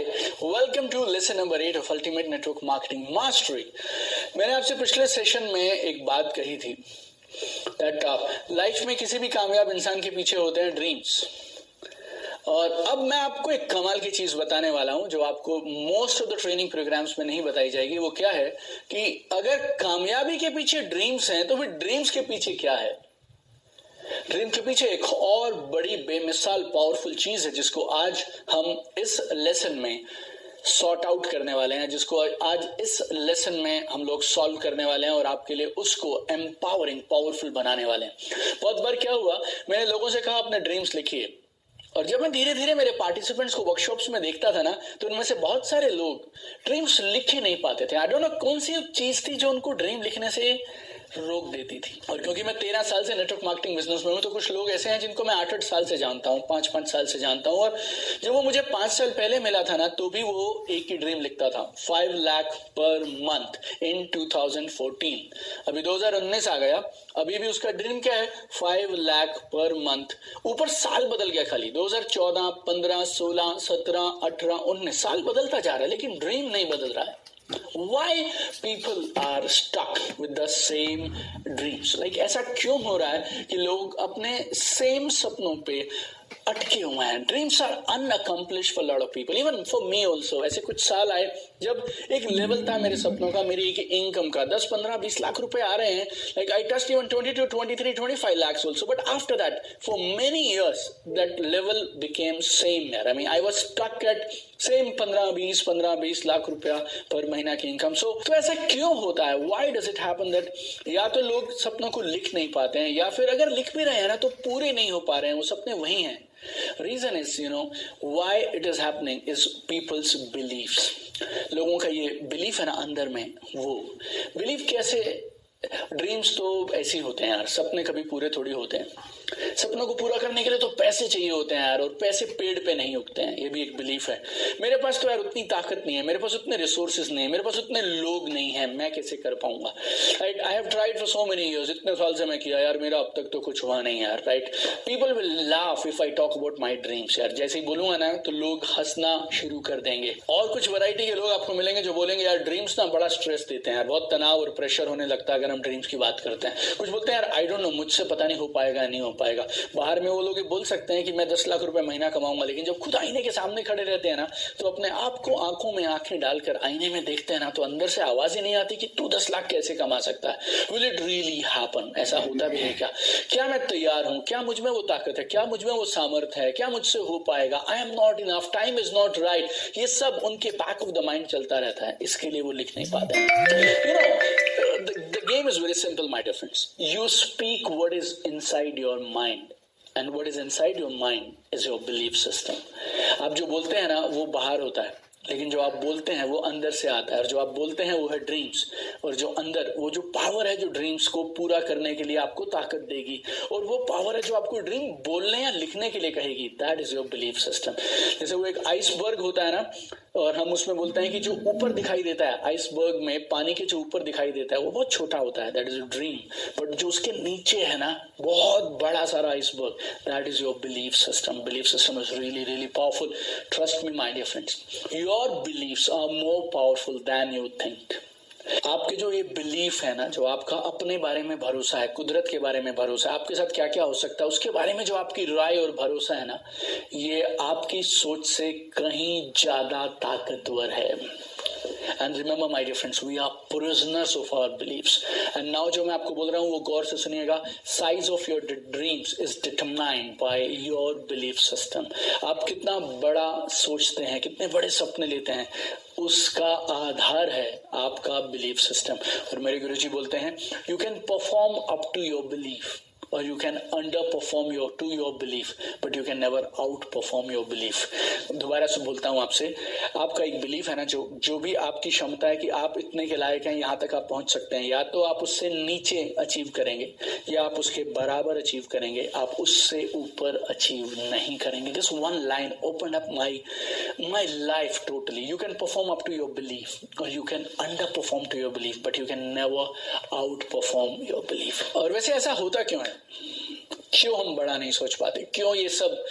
Hi, welcome to lesson number 8 of Ultimate Network Marketing Mastery. मैंने आपसे पिछले session में एक बात कही थी that लाइफ में किसी भी कामयाब इंसान के पीछे होते हैं ड्रीम्स। और अब मैं आपको एक कमाल की चीज बताने वाला हूं जो आपको most of the training programmes में नहीं बताई जाएगी। वो क्या है कि अगर कामयाबी के पीछे ड्रीम्स हैं तो फिर ड्रीम्स के पीछे क्या है। ड्रीम के पीछे एक और बड़ी बेमिसाल पावरफुल चीज है जिसको आज हम इस लेसन में सॉर्ट आउट करने वाले हैं, जिसको आज इस लेसन में हम लोग सॉल्व करने वाले हैं और आपके लिए उसको एम्पावरिंग पावरफुल बनाने वाले हैं। बहुत बार क्या हुआ, मैंने लोगों से कहा अपने ड्रीम्स लिखिए, और जब मैं धीरे धीरे मेरे पार्टिसिपेंट्स को वर्कशॉप्स में देखता था ना, तो उनमें से बहुत सारे लोग ड्रीम्स लिख ही नहीं पाते थे। आई डोंट नो कौन सी चीज थी जो उनको ड्रीम लिखने से रोक देती थी। और क्योंकि मैं 13 साल से नेटवर्क मार्केटिंग बिजनेस में हूं, तो कुछ लोग ऐसे हैं जिनको मैं 8-8 साल से जानता हूं, 5-5 साल से जानता हूं। और जब वो मुझे 5 साल पहले मिला था ना, तो भी वो एक ही ड्रीम लिखता था, 5 लाख पर मंथ इन 2014। अभी 2019 आ गया, अभी भी उसका ड्रीम क्या है, 5 लाख पर मंथ। ऊपर साल बदल गया, खाली 2014, 15, 16, 17, 18, 19 साल बदलता जा रहा है, लेकिन ड्रीम नहीं बदल रहा है। Why people are stuck with the same dreams? Like ऐसा क्यों हो रहा है कि लोग अपने सेम सपनों पे अटके हुए हैं। Dreams are unaccomplished for lot of people, even for me also. ऐसे कुछ साल आए जब एक लेवल था मेरे सपनों का, मेरी एक इनकम का 10, 15, 20 लाख रुपए आ रहे हैं। Like I touched even 22, 23, 25 lakhs also, but after that for many years that level became same यार। I mean I was stuck at same 15-20 lakh रुपया पर महीना की इनकम। सो तो ऐसा क्यों होता है? Why does it happen that या तो लोग सपनों को लिख नहीं पाते हैं, या फिर अगर लिख भी रहे हैं ना तो पूरे नहीं हो पा रहे हैं, वो सपने वही हैं। Reason is, why it is happening is people's beliefs. लोगों का ये बिलीफ है ना अंदर में, वो बिलीफ कैसे। ड्रीम्स तो ऐसे ही होते हैं यार, सपने कभी पूरे थोड़ी होते हैं। सपनों को पूरा करने के लिए तो पैसे चाहिए होते हैं यार, और पैसे पेड़ पे नहीं उगते हैं, ये भी एक बिलीफ है। मेरे पास तो यार उतनी ताकत नहीं है, मेरे पास उतने रिसोर्सेज नहीं है, मेरे पास उतने लोग नहीं है, मैं कैसे कर पाऊंगा। Right, I have tried for so many years, इतने साल से मैं किया यार, मेरा अब तक तो कुछ हुआ नहीं यार। Right, people will laugh if I talk about my dreams यार। जैसे ही बोलूंगा ना तो लोग हंसना शुरू कर देंगे। और कुछ वैरायटी के लोग आपको मिलेंगे जो बोलेंगे यार ड्रीम्स ना बड़ा स्ट्रेस देते हैं यार, बहुत तनाव और प्रेशर होने लगता है अगर हम ड्रीम्स की बात करते हैं। कुछ बोलते हैं यार आई डोंट नो, मुझसे पता नहीं हो पाएगा नहीं हो पाएगा। बाहर में वो लोग बोल सकते हैं कि मैं 10 लाख रुपए महीना कमाऊंगा, लेकिन जब खुद आईने के सामने खड़े रहते हैं ना, तो अपने आप को आंखों में आंखें डालकर आईने में देखते हैं ना, तो अंदर से आवाज ही नहीं आती कि तू 10 लाख कैसे कमा सकता है। Will it really happen? ऐसा होता भी है क्या? क्या मैं तैयार हूं? क्या मुझ में वो ताकत है? क्या मुझ में वो सामर्थ्य है? क्या मुझसे हो पाएगा? I am not enough, time is not right. ये सब उनके बैक ऑफ द माइंड चलता रहता है, इसके लिए वो लिख नहीं पाते। The game is very simple, my dear friends. You speak what is inside your mind, and what is inside your mind is your belief system. आप जो बोलते हैं ना वो बाहर होता है, लेकिन जो आप बोलते हैं वो अंदर से आता है। और जो आप बोलते हैं वो है ड्रीम्स, और जो अंदर वो जो पावर है जो ड्रीम्स को पूरा करने के लिए आपको ताकत देगी, और वो पावर है जो आपको ड्रीम बोलने या लिखने के लिए कहेगी, that is your belief system. जैसे वो एक आइसबर्ग होता है ना, और हम उसमें बोलते हैं कि जो ऊपर दिखाई देता है आइसबर्ग में, पानी के जो ऊपर दिखाई देता है वो बहुत छोटा होता है, that is your dream. But जो उसके नीचे है ना बहुत बड़ा सारा iceberg, that is your belief system. Belief system is really really powerful. Trust me my dear friends, your beliefs are more powerful than you think. आपके जो ये बिलीफ है ना, जो आपका अपने बारे में भरोसा है, कुदरत के बारे में भरोसा है, आपके साथ क्या क्या हो सकता है उसके बारे में जो आपकी राय और भरोसा है ना, ये आपकी सोच से कहीं ज्यादा ताकतवर है। And remember my dear friends, we are prisoners of our beliefs. And now जो मैं आपको बोल रहा हूँ वो गौर से सुनिएगा। Size of your dreams is determined by your belief system. आप कितना बड़ा सोचते हैं, कितने बड़े सपने लेते हैं, उसका आधार है आपका बिलीफ सिस्टम। और मेरे गुरुजी बोलते हैं you can perform up to your belief, or you can underperform your belief, but you can never outperform your belief. दोबारा से बोलता हूँ आपसे, आपका एक बिलीफ है ना, जो भी आपकी क्षमता है कि आप इतने के लायक हैं, यहाँ तक आप पहुंच सकते हैं, या तो आप उससे नीचे अचीव करेंगे या आप उसके बराबर अचीव करेंगे, आप उससे ऊपर अचीव नहीं करेंगे। This one line opened up my life totally. You can perform up to your belief or you can underperform to your belief, but you can never outperform your belief. और वैसे ऐसा होता क्यों है? क्यों हम बड़ा नहीं सोच पाते, क्यों ये सब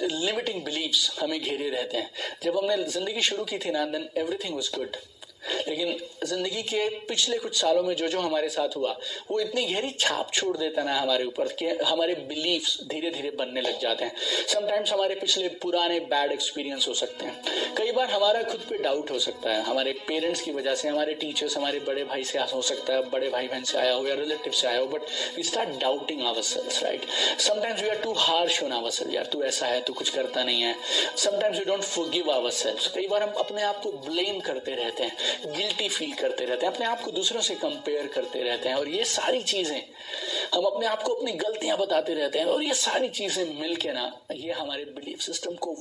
लिमिटिंग बिलीव्स हमें घेरे रहते हैं। जब हमने जिंदगी शुरू की थी ना, देन एवरीथिंग वाज गुड, लेकिन जिंदगी के पिछले कुछ सालों में जो जो हमारे साथ हुआ वो इतनी गहरी छाप छोड़ देता ना हमारे ऊपर कि हमारे बिलीफ्स धीरे धीरे बनने लग जाते हैं। समटाइम्स हमारे पिछले पुराने बैड एक्सपीरियंस हो सकते हैं, कई बार हमारा खुद पे डाउट हो सकता है, हमारे पेरेंट्स की वजह से, हमारे टीचर्स, हमारे बड़े भाई से हो सकता है, बड़े भाई बहन से आया हो या रिलेटिव से आया हो, but we start doubting ourselves, right. Sometimes we are too harsh on ourselves, यार तू ऐसा है, तू कुछ करता नहीं है। Sometimes we don't forgive ourselves, कई बार हम अपने आप को ब्लेम करते रहते हैं, गिल्टी फील करते रहते हैं, अपने आप को दूसरों से कंपेयर करते रहते हैं, और ये सारी चीजें हम अपने आप को अपनी गलतियां बताते रहते हैं, और ये सारी चीजें मिलके ना ये हमारे बिलीफ सिस्टम को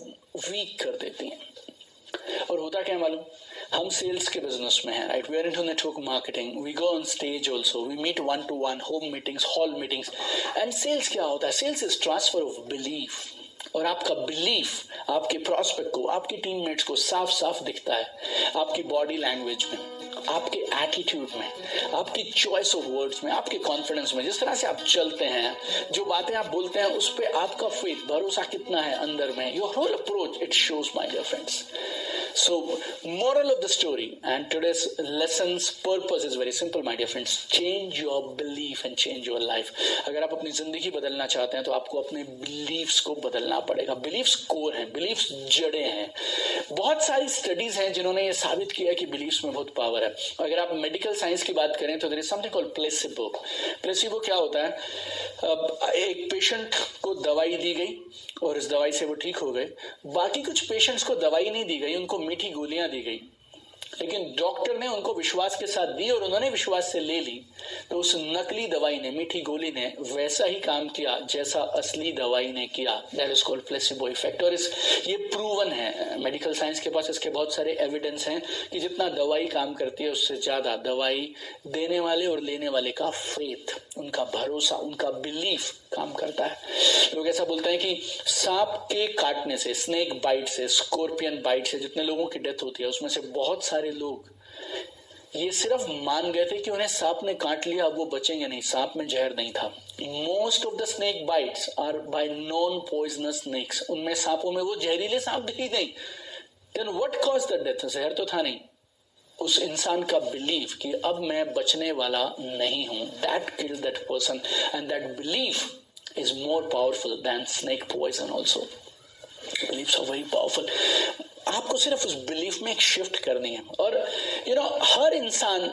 वीक कर देती हैं। और होता क्या मालूम, हम सेल्स के बिजनेस में हैं, right, we are into network marketing, we go on stage also, we meet 1-to-1 home meetings, hall meetings, and sales क्या होता है, sales is transfer of belief. और आपका बिलीफ आपके प्रॉस्पेक्ट को, आपके टीममेट्स को साफ साफ दिखता है आपकी बॉडी लैंग्वेज में, आपके एटीट्यूड में, आपकी चॉइस ऑफ वर्ड्स में, आपके कॉन्फिडेंस में, जिस तरह से आप चलते हैं, जो बातें आप बोलते हैं, उस पर आपका फेथ, भरोसा कितना है अंदर में, your whole approach it shows, my dear friends. So, moral of the story and today's lesson's purpose is very simple, my dear friends. Change your belief and change your life. अगर आप अपनी जिंदगी बदलना चाहते हैं तो आपको अपने beliefs को बदलना पड़ेगा। beliefs core हैं, beliefs जड़ें हैं। बहुत सारी स्टडीज हैं जिन्होंने ये साबित किया कि beliefs में बहुत पावर है। अगर आप मेडिकल साइंस की बात करें तो there is something called placebo. placebo क्या होता है, एक पेशेंट को दवाई दी गई और इस दवाई से वो ठीक हो गए, बाकी कुछ पेशेंट्स को दवाई नहीं दी गई, उनको मीठी गोलियां दी गई, लेकिन डॉक्टर ने उनको विश्वास के साथ दी और उन्होंने विश्वास से ले ली, तो उस नकली दवाई ने, मीठी गोली ने वैसा ही काम किया जैसा असली दवाई ने किया। That is called placebo effect. और ये प्रूवन है, मेडिकल साइंस के पास इसके बहुत सारे एविडेंस हैं कि जितना दवाई काम करती है उससे ज्यादा दवाई देने वाले और लेने वाले का फेथ, उनका भरोसा, उनका बिलीफ काम करता है। लोग ऐसा बोलते हैं कि सांप के काटने से, स्नेक बाइट से, स्कॉर्पियन बाइट से जितने लोगों की डेथ होती है उसमें से बहुत सारे लोग ये सिर्फ मान गए थे कि उन्हें सांप ने काट लिया, अब वो बचेंगे नहीं, सांप में जहर नहीं था। Most of the snake bites are by non poisonous snakes, उनमें सांपों में वो जहरीले सांप दिख नहीं। Then what cause the death, जहर तो था नहीं, उस इंसान का बिलीफ कि अब मैं बचने वाला नहीं हूं, that killed that person, and that belief is more powerful than snake poison also. Beliefs are very powerful. आपको सिर्फ उस बिलीफ में एक शिफ्ट करनी है। और हर इंसान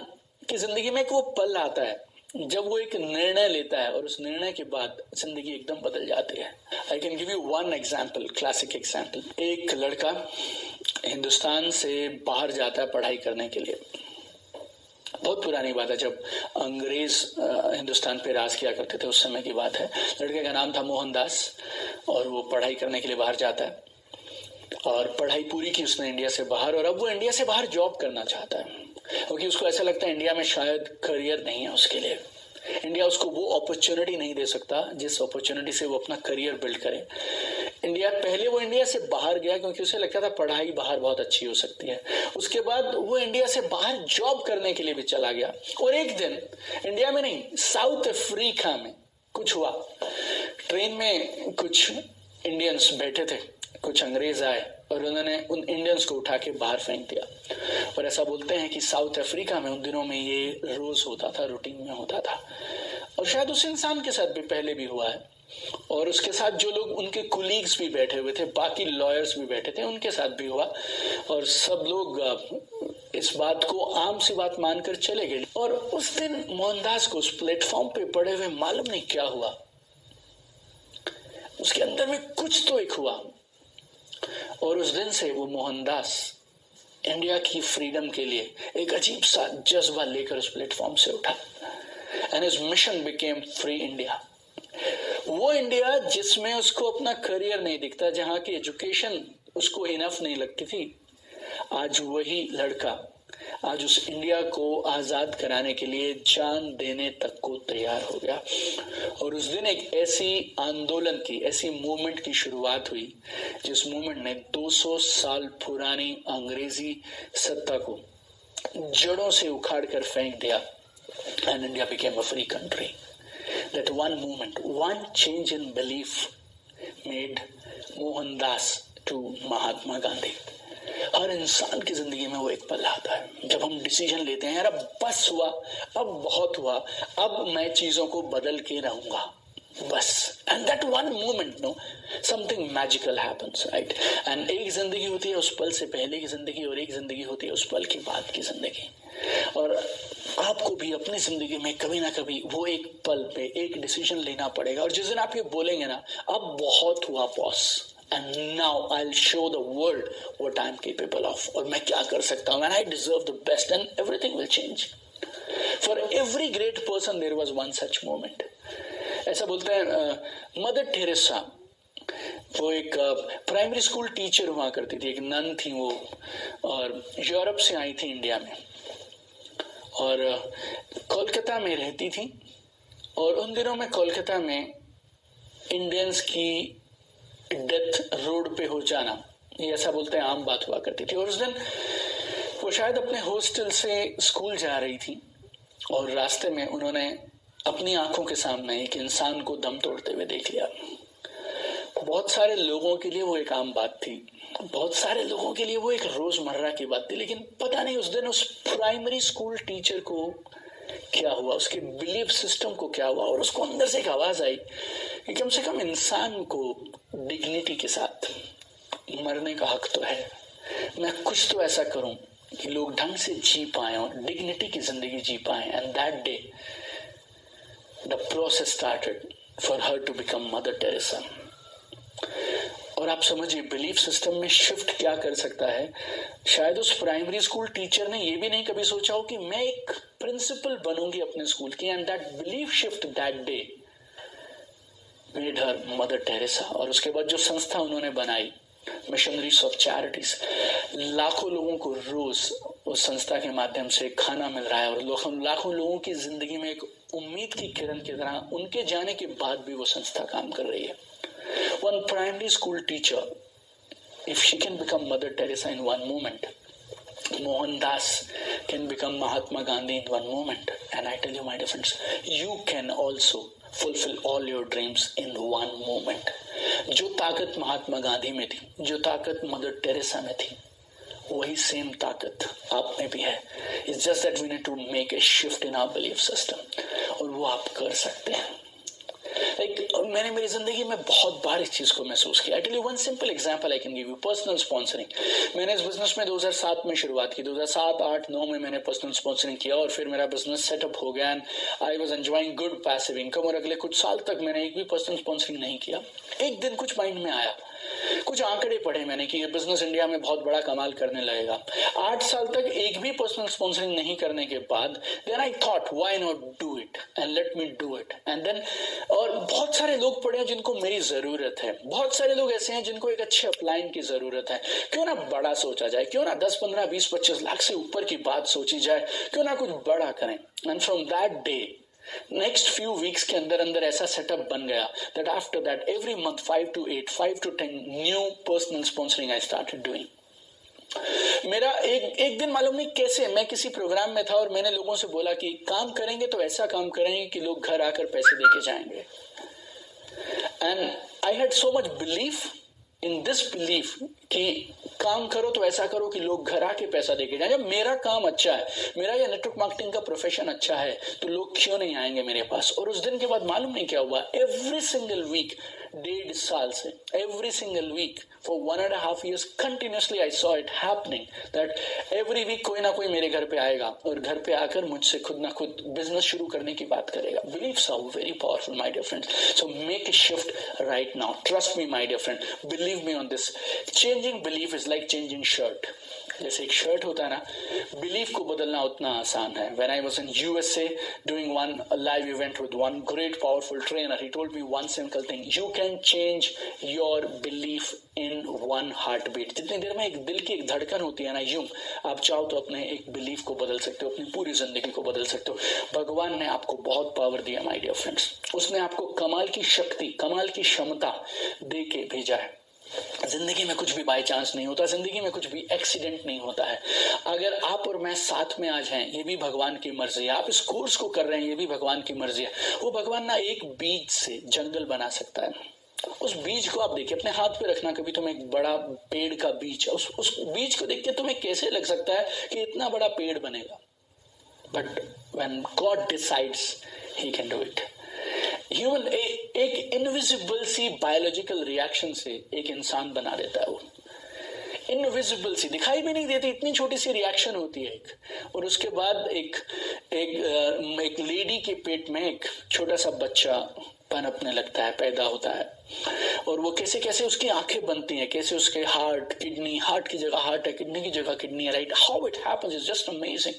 की जिंदगी में एक वो पल आता है जब वो एक निर्णय लेता है और उस निर्णय के बाद जिंदगी एकदम बदल जाती है। आई can give you one example, classic example. एक लड़का हिंदुस्तान से बाहर जाता है पढ़ाई करने के लिए। बहुत पुरानी बात है, जब अंग्रेज हिंदुस्तान पे राज किया करते थे, उस समय की बात है। लड़के का नाम था मोहनदास और वो पढ़ाई करने के लिए बाहर जाता है और पढ़ाई पूरी की उसने इंडिया से बाहर, और अब वो इंडिया से बाहर जॉब करना चाहता है क्योंकि उसको ऐसा लगता है इंडिया में शायद करियर नहीं है उसके लिए। इंडिया उसको वो अपॉर्चुनिटी नहीं दे सकता जिस अपॉर्चुनिटी से वो अपना करियर बिल्ड करे। पहले वो इंडिया से बाहर गया क्योंकि उसे लगता था पढ़ाई बाहर बहुत अच्छी हो सकती है। उसके बाद वो इंडिया से बाहर जॉब करने के लिए भी चला गया, और एक दिन इंडिया में नहीं, साउथ अफ्रीका में कुछ हुआ। ट्रेन में कुछ इंडियंस बैठे थे, कुछ अंग्रेज आए और उन्होंने उन इंडियंस को उठा के बाहर फेंक दिया। और ऐसा बोलते हैं कि साउथ अफ्रीका में उन दिनों में ये रोज होता था, रूटीन में होता था, और शायद उस इंसान के साथ भी पहले भी हुआ है। और उसके साथ जो लोग उनके कुलीग्स भी बैठे हुए थे, बाकी लॉयर्स भी बैठे थे, उनके साथ भी हुआ, और सब लोग इस बात को आम सी बात मानकर चले गए। और उस दिन मोहनदास को उस प्लेटफॉर्म पे पड़े हुए मालूम नहीं क्या हुआ, उसके अंदर में कुछ तो एक हुआ, और उस दिन से वो मोहनदास इंडिया की फ्रीडम के लिए एक अजीब सा जज्बा लेकर उस प्लेटफॉर्म से उठा, and his mission became free India. वो इंडिया जिसमें उसको अपना करियर नहीं दिखता, जहां की एजुकेशन उसको इनफ नहीं लगती थी, आज वही लड़का आज उस इंडिया को आजाद कराने के लिए जान देने तक को तैयार हो गया। और उस दिन एक ऐसी आंदोलन की, ऐसी मूवमेंट की शुरुआत हुई जिस मूवमेंट ने 200 साल पुरानी अंग्रेजी सत्ता को जड़ों से उखाड़ कर फेंक दिया, and India became a free country. that one moment, one change in belief made Mohandas to Mahatma Gandhi. हर इंसान की जिंदगी में वो एक पल आता है जब हम डिसीजन लेते हैं, यार अब बस हुआ, अब बहुत हुआ, अब मैं चीजों को बदल के रहूंगा बस. And that one moment, no, something magical happens, right. And एक जिंदगी होती है उस पल से पहले की जिंदगी, और एक जिंदगी होती है उस पल के बाद की जिंदगी. और आपको भी अपनी जिंदगी में कभी ना कभी वो एक पल पे एक डिसीजन लेना पड़ेगा. और जिस दिन आप ये बोलेंगे ना, अब बहुत हुआ boss, and now I'll show the world what I'm capable of, और मैं क्या कर सकता हूँ, and I deserve the best, and everything will change. For every great person there was one such moment. ऐसा बोलते हैं मदर टेरेसा, वो एक प्राइमरी स्कूल टीचर हुआ करती थी, एक नन थी वो, और यूरोप से आई थी इंडिया में, और कोलकाता में रहती थी. और उन दिनों में कोलकाता में इंडियंस की डेथ रोड पे हो जाना, ये ऐसा बोलते हैं आम बात हुआ करती थी. और उस दिन वो शायद अपने हॉस्टल से स्कूल जा रही थी, और रास्ते में उन्होंने अपनी आंखों के सामने एक इंसान को दम तोड़ते हुए देख लिया. बहुत सारे लोगों के लिए वो एक आम बात थी, बहुत सारे लोगों के लिए वो एक रोजमर्रा की बात थी, लेकिन पता नहीं उस दिन उस प्राइमरी स्कूल टीचर को क्या हुआ, उसके बिलीफ सिस्टम को क्या हुआ. और उसको अंदर से एक आवाज आई कि कम से कम इंसान को डिग्निटी के साथ मरने का हक तो है, मैं कुछ तो ऐसा करूं कि लोग ढंग से जी पाए और डिग्निटी की जिंदगी जी पाए. And that day the process started for her to become Mother Teresa. और आप समझिए बिलीफ सिस्टम में शिफ्ट क्या कर सकता है. शायद उस प्राइमरी स्कूल टीचर ने ये भी नहीं कभी सोचा हो कि मैं एक प्रिंसिपल बनूंगी अपने स्कूल की. And that belief shift that day made her mother Teresa. और उसके बाद जो संस्था उन्होंने बनाई, मिशनरीज ऑफ चैरिटीज, लाखों लोगों को रोज उस संस्था के माध्यम से खाना मिल रहा है, और लाखों लोगों की जिंदगी में एक उम्मीद की किरण की तरह उनके जाने के बाद भी वो संस्था काम कर रही है. One primary school teacher, if she can become Mother Teresa in one moment, Mohandas can become Mahatma Gandhi in one moment. And I tell you, my dear friends, you can also fulfill all your dreams in one moment. जो ताकत महात्मा गांधी में थी, जो ताकत mother Teresa में थी, वही same ताकत आप में भी है. It's just that we need to make a shift in our belief system. और वो आप कर सकते हैं. मैंने मेरी जिंदगी में बहुत बार इस चीज को महसूस किया. I tell you one simple example I can give you. Personal sponsoring. मैंने इस बिजनेस में 2007 में शुरुआत की. 2007, 8, 9 में मैंने पर्सनल स्पॉन्सरिंग किया, और फिर मेरा बिजनेस सेटअप हो गया. And I was enjoying good passive income. और अगले कुछ साल तक मैंने एक भी पर्सनल स्पॉन्सरिंग नहीं किया. एक दिन कुछ माइंड में आया, कुछ आंकड़े पढ़े मैंने कि ये बिजनेस इंडिया में बहुत बड़ा कमाल करने लगेगा. 8 साल तक एक भी पर्सनल स्पॉन्सरिंग नहीं करने के बाद then I thought why not do it and let me do it. And then, और बहुत सारे लोग पड़े हैं जिनको मेरी जरूरत है, बहुत सारे लोग ऐसे हैं जिनको एक अच्छे अपलाइन की जरूरत है. क्यों ना बड़ा सोचा जाए, क्यों ना 10, 15, 20, 25 लाख से ऊपर की बात सोची जाए, क्यों ना कुछ बड़ा करें. And from that day, next few weeks के अंदर अंदर ऐसा सेटअप बन गया that after that every month 5 to 8, 5 to 10 new personal sponsoring I started doing. मेरा एक दिन मालूम नहीं कैसे मैं किसी प्रोग्राम में था, और मैंने लोगों से बोला कि काम करेंगे तो ऐसा काम करेंगे कि लोग घर आकर पैसे देके जाएंगे. And I had so much belief in this belief कि काम करो तो ऐसा करो कि लोग घर आके पैसा देके जाए. जब मेरा काम अच्छा है, मेरा ये नेटवर्क मार्केटिंग का प्रोफेशन अच्छा है, तो लोग क्यों नहीं आएंगे मेरे पास. और उस दिन के बाद मालूम नहीं क्या हुआ, एवरी सिंगल वीक, 1.5 साल से every single week for 1.5 years continuously I saw it happening that every week कोई ना कोई मेरे घर पे आएगा और घर पे आकर मुझसे खुद ना खुद बिजनेस शुरू करने की बात करेगा. Beliefs are very powerful my dear friends. So make a shift right now. Trust me my dear friend, believe me on this. Changing belief is like changing shirt. जैसे एक शर्ट होता है ना, बिलीफ को बदलना उतना आसान है. When I was in USA doing one live event with one great powerful trainer, he told me one simple thing: you can change your belief in one heartbeat. जितनी देर में एक दिल की एक धड़कन होती है ना, यूं आप चाहो तो अपने एक बिलीफ को बदल सकते हो, अपनी पूरी जिंदगी को बदल सकते हो. भगवान ने आपको बहुत पावर दिया माय डियर फ्रेंड्स. उसने आपको कमाल की शक्ति, कमाल की क्षमता दे के भेजा है. जिंदगी में कुछ भी बाय चांस नहीं होता, जिंदगी में कुछ भी एक्सीडेंट नहीं होता है। अगर आप और मैं साथ में आज हैं, ये भी भगवान की मर्जी है। आप इस कोर्स को कर रहे हैं, ये भी भगवान की मर्जी है। वो भगवान ना एक बीज से जंगल बना सकता है। उस बीज को आप देखिए, अपने हाथ पे रखना, कभी तुम्हें एक बड़ा पेड़ का बीज, उस बीज को देख के तुम्हें कैसे लग सकता है कि इतना बड़ा पेड़ बनेगा? But when God decides, he can do it. Human एक इनविजिबल सी बायोलॉजिकल रिएक्शन से एक इंसान बना देता है। वो इनविजिबल सी, दिखाई भी नहीं देती, इतनी छोटी सी रिएक्शन होती है एक, और उसके बाद एक लेडी के पेट में एक छोटा सा बच्चा पनपने लगता है, पैदा होता है। और वो कैसे कैसे उसकी आंखें बनती हैं, कैसे उसके हार्ट की जगह हार्ट है, किडनी की जगह किडनी है, right? How it happens is just amazing.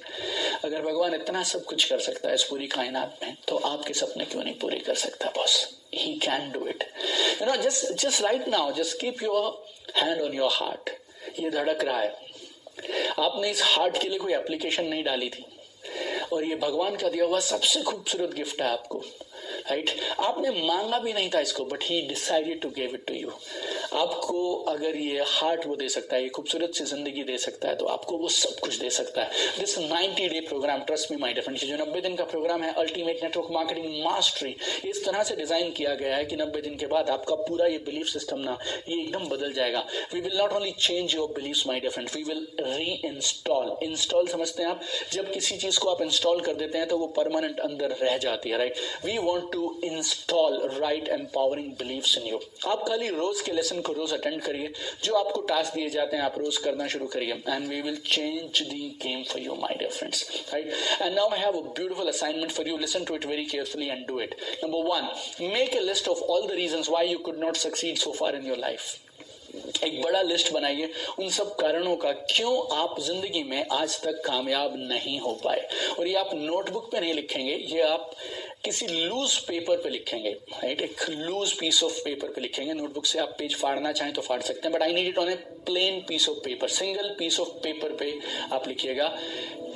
अगर भगवान इतना सब कुछ कर सकता है इस पूरी कायनात में, तो आपके सपने क्यों नहीं पूरे कर सकता boss? He can do it. You know, just right now, just keep your hand on your heart. ये धड़क रहा है, आपने इस हार्ट के लिए कोई एप्लीकेशन नहीं डाली थी, और ये भगवान का दिया हुआ सबसे खूबसूरत गिफ्ट है आपको, राइट? आपने मांगा भी नहीं था इसको, but he decided to give it to you. आपको अगर ये हार्ट वो दे सकता है, ये खूबसूरत सी जिंदगी दे सकता है, तो आपको वो सब कुछ दे सकता है। This 90 day program, trust me my dear friends, जो 90 दिन का प्रोग्राम है, अल्टीमेट नेटवर्क मार्केटिंग मास्टरी, इस तरह से डिजाइन किया गया है कि 90 दिन के बाद आपका पूरा ये बिलीफ सिस्टम ना, ये एकदम बदल जाएगा। We will not only change your beliefs my dear friends, we will reinstall समझते हैं आप? जब किसी चीज को आप इंस्टॉल कर देते हैं तो वो परमानेंट अंदर रह जाती है, right? We want to install right empowering beliefs in you. आप खाली रोज के लेसन को रोज अटेंड करिए, जो आपको टास्क दिए जाते हैं आप रोज करना शुरू करिए, and we will change the game for you my dear friends, right? And now I have a beautiful assignment for you, listen to it very carefully and do it. Number 1, make a list of all the reasons why you could not succeed so far in your life. एक बड़ा list बनाइए उन सब कारणों का क्यों आप जिंदगी में आज तक कामयाब नहीं हो पाए। और ये आप नोटबुक पे नहीं लिखेंगे, ये आप किसी लूज पेपर पे लिखेंगे, राइट? एक लूज पीस ऑफ पेपर पे लिखेंगे। नोटबुक से आप पेज फाड़ना चाहें तो फाड़ सकते हैं, but I need it on a plain piece of paper, single piece of paper पे आप लिखिएगा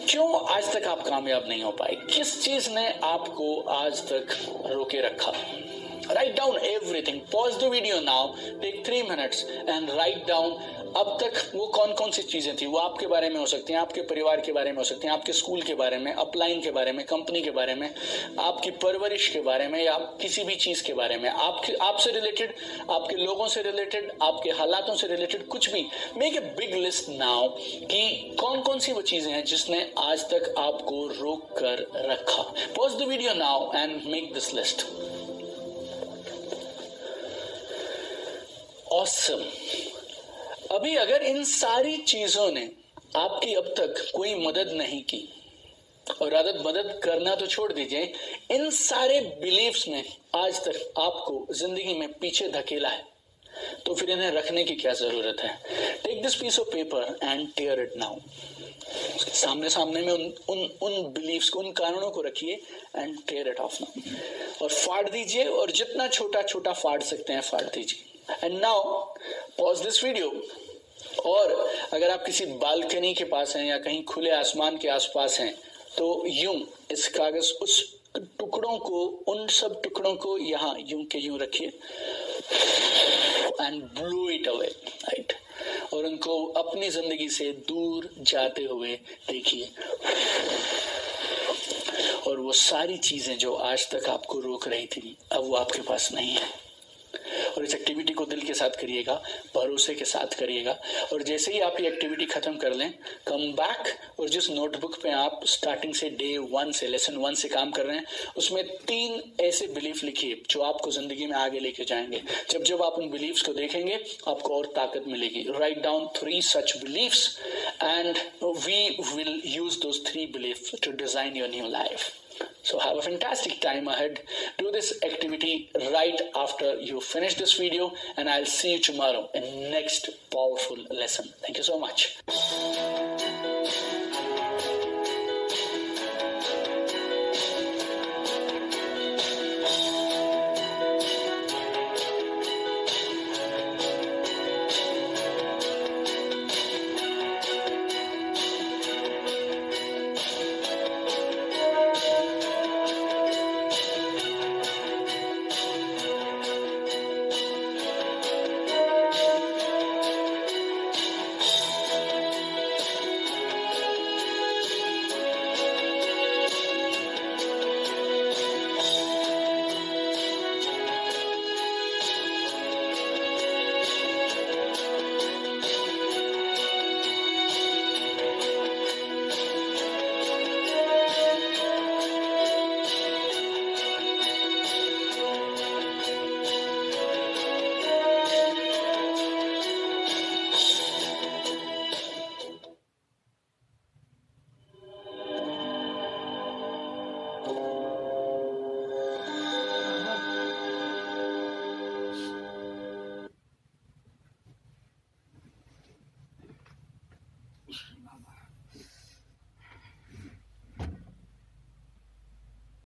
क्यों आज तक आप कामयाब नहीं हो पाए, किस चीज ने आपको आज तक रोके रखा। Write down everything. Pause the video now. Take 3 minutes and write down. अब तक वो कौन कौन सी चीजें थी, वो आपके बारे में हो सकती हैं, आपके परिवार के बारे में हो सकती हैं, आपके स्कूल के बारे में, अपलाइन के बारे में, कंपनी के बारे में, आपकी परवरिश के बारे में, या किसी भी चीज के बारे में, आपसे रिलेटेड, आपके लोगों से रिलेटेड, आपके हालातों से रिलेटेड, कुछ भी। Make a big list now कि कौन कौन सी वो चीजें हैं जिसने आज तक आपको रोक कर रखा। Pause the video now and make this list. Awesome. अभी अगर इन सारी चीजों ने आपकी अब तक कोई मदद नहीं की, और मदद करना तो छोड़ दीजिए, इन सारे बिलीफ्स ने आज तक आपको जिंदगी में पीछे धकेला है, तो फिर इन्हें रखने की क्या जरूरत है? Take this piece of paper and tear it now. सामने में उन बिलीफ्स को, उन कारणों को रखिए and tear it off now, और फाड़ दीजिए, और जितना छोटा छोटा फाड़ सकते हैं फाड़ दीजिए। And now pause this video, और अगर आप किसी बालकनी के पास हैं या कहीं खुले आसमान के आसपास हैं, तो यूं इस कागज, उस टुकड़ों को, उन सब टुकड़ों को यहाँ यूं के यूं रखिए and blow it away, right? और उनको अपनी जिंदगी से दूर जाते हुए देखिए, और वो सारी चीजें जो आज तक आपको रोक रही थी, अब वो आपके पास नहीं है। और इस एक्टिविटी को दिल के साथ करिएगा, भरोसे के साथ करिएगा, और जैसे ही आप ये एक्टिविटी खत्म कर लें, कम बैक, और जिस नोटबुक पे आप स्टार्टिंग से डे 1 से, लेसन 1 से काम कर रहे हैं, उसमें 3 ऐसे बिलीफ लिखिए जो आपको जिंदगी में आगे लेके जाएंगे। जब आप उन बिलीफ्स को देखेंगे, आपको और ताकत मिलेगी। Write down 3 such beliefs and we will use those 3 beliefs to design your new life. So have a fantastic time ahead. Do this activity right after you finish this video, and I'll see you tomorrow in next powerful lesson. Thank you so much.